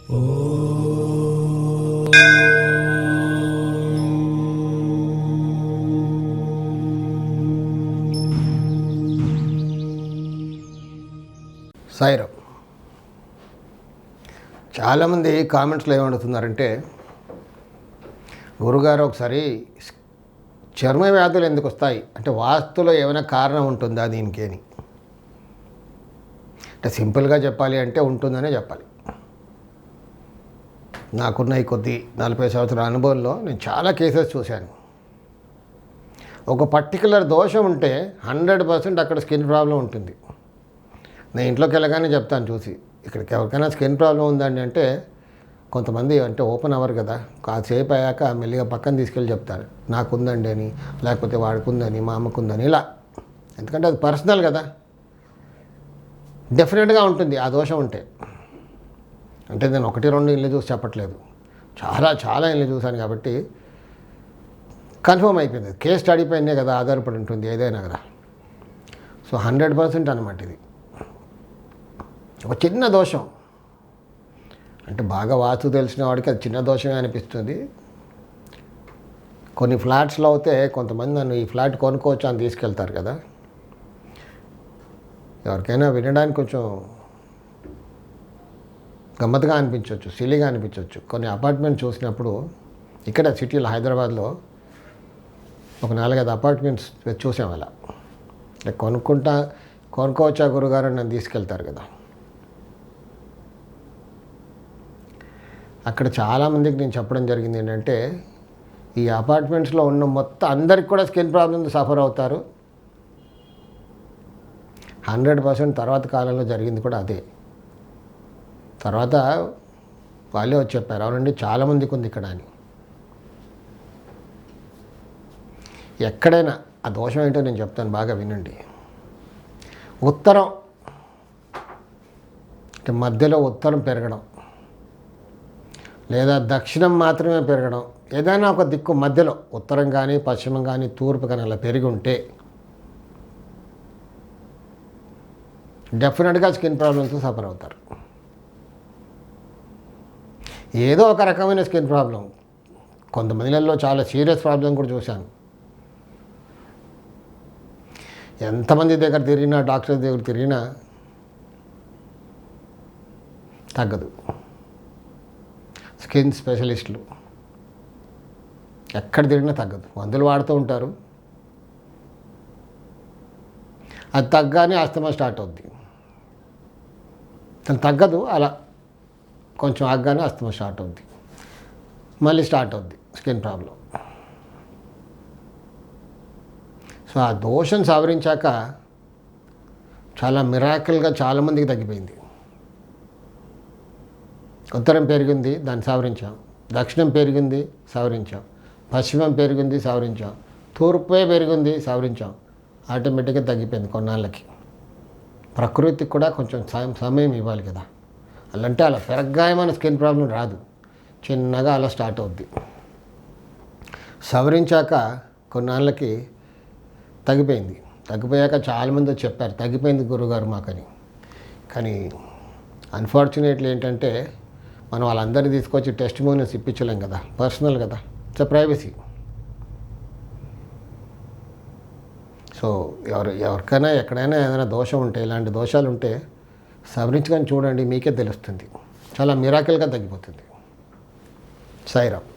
సాయిరామ్. చాలామంది కామెంట్స్లో ఏమడుగుతున్నారంటే, గురుగారు ఒకసారి చర్మ వ్యాధులు ఎందుకు వస్తాయి అంటే వాస్తులో ఏమైనా కారణం ఉంటుందా దీనికి అని. అంటే సింపుల్గా చెప్పాలి అంటే ఉంటుందనే చెప్పాలి. నాకున్న ఈ కొద్ది 40 సంవత్సరాల అనుభవంలో నేను చాలా కేసెస్ చూశాను. ఒక పర్టికులర్ దోషం ఉంటే 100% అక్కడ స్కిన్ ప్రాబ్లం ఉంటుంది. నేను ఇంట్లోకి వెళ్ళగానే చెప్తాను చూసి, ఇక్కడికి ఎవరికైనా స్కిన్ ప్రాబ్లం ఉందండి అంటే కొంతమంది అంటే ఓపెన్ అవ్వరు కదా, కాసేపు అయ్యాక మెల్లిగా పక్కన తీసుకెళ్ళి చెప్తారు నాకుందండి అని, లేకపోతే వాడుకుందని, మా అమ్మకుందని, ఇలా. ఎందుకంటే అది పర్సనల్ కదా, డెఫినెట్గా ఉంటుంది ఆ దోషం ఉంటే. అంటే నేను 1-2 ఇల్లు చూసి చెప్పట్లేదు, చాలా ఇల్లు చూశాను కాబట్టి కన్ఫర్మ్ అయిపోయింది. కేస్ స్టడీ పైనే కదా ఆధారపడి ఉంటుంది ఏదైనా కదా. సో 100% అనమాట ఇది. ఒక చిన్న దోషం అంటే బాగా వాస్తు తెలిసిన వాడికి అది చిన్న దోషమే అనిపిస్తుంది. కొన్ని ఫ్లాట్స్లో అయితే కొంతమంది నన్ను ఈ ఫ్లాట్ కొనుక్కోవచ్చు అని తీసుకెళ్తారు కదా. ఎవరికైనా వినడానికి కొంచెం గమ్మత్తుగా అనిపించవచ్చు, సిల్లీగా అనిపించవచ్చు. కొన్ని అపార్ట్మెంట్ చూసినప్పుడు ఇక్కడ సిటీలో హైదరాబాద్లో ఒక 4-5 అపార్ట్మెంట్స్ చూసాం. అలా కొనుక్కోవచ్చా గురుగారు నన్ను తీసుకెళ్తారు కదా. అక్కడ చాలామందికి నేను చెప్పడం జరిగింది ఏంటంటే, ఈ అపార్ట్మెంట్స్లో ఉన్న మొత్తం అందరికి కూడా స్కిన్ ప్రాబ్లమ్స్ సఫర్ అవుతారు. 100% తర్వాత కాలంలో జరిగింది కూడా అదే. తర్వాత వాళ్ళే వచ్చి చెప్పారు, అవునండి చాలామందికి ఉంది ఇక్కడ అని. ఎక్కడైనా ఆ దోషం ఏంటో నేను చెప్తాను, బాగా వినండి. ఉత్తరం అంటే మధ్యలో ఉత్తరం పెరగడం, లేదా దక్షిణం మాత్రమే పెరగడం, ఏదైనా ఒక దిక్కు మధ్యలో ఉత్తరం కానీ పశ్చిమం కానీ తూర్పు కానీ అలా పెరిగి ఉంటే డెఫినెట్గా స్కిన్ ప్రాబ్లమ్స్ సఫర్ అవుతారు. ఏదో ఒక రకమైన స్కిన్ ప్రాబ్లం. కొంతమందిలో చాలా సీరియస్ ప్రాబ్లం కూడా చూశాను. ఎంతమంది దగ్గర తిరిగినా, డాక్టర్స్ దగ్గర తిరిగినా తగ్గదు. స్కిన్ స్పెషలిస్టులు ఎక్కడ తిరిగినా తగ్గదు. మందులు వాడుతూ ఉంటారు, అది తగ్గానే ఆస్తమా స్టార్ట్ అవుద్ది. తగ్గదు, అలా కొంచెం ఆగ్గానే ఆస్తమా స్టార్ట్ అవుద్ది, మళ్ళీ స్టార్ట్ అవుద్ది స్కిన్ ప్రాబ్లం. సో ఆ దోషం సవరించాక చాలా మిరాకిల్గా చాలామందికి తగ్గిపోయింది. ఉత్తరం పెరిగింది, దాన్ని సవరించాం. దక్షిణం పెరిగింది, సవరించాం. పశ్చిమం పెరిగింది, సవరించాం. తూర్పే పెరిగింది, సవరించాం. ఆటోమేటిక్గా తగ్గిపోయింది కొన్నాళ్ళకి. ప్రకృతికి కూడా కొంచెం సమయం ఇవ్వాలి కదా. అలాంటే అలా పెరగ్గాయమైన స్కిన్ ప్రాబ్లం రాదు, చిన్నగా అలా స్టార్ట్ అవుద్ది. సవరించాక కొన్నాళ్ళకి తగ్గిపోయింది. తగ్గిపోయాక చాలామంది చెప్పారు తగ్గిపోయింది గురుగారు మాకని. కానీ అన్ఫార్చునేట్లీ ఏంటంటే, మనం వాళ్ళందరినీ తీసుకొచ్చి టెస్టిమోనియల్స్ ఇప్పించలేం కదా, పర్సనల్ కదా, ఇట్స్ ప్రైవసీ. సో ఎవరికైనా ఎక్కడైనా ఏదైనా దోషం ఉంటే, ఇలాంటి దోషాలు ఉంటే సవరించుకొని చూడండి, మీకే తెలుస్తుంది. చాలా మిరాకిల్గా తగ్గిపోతుంది. సాయిరామ్.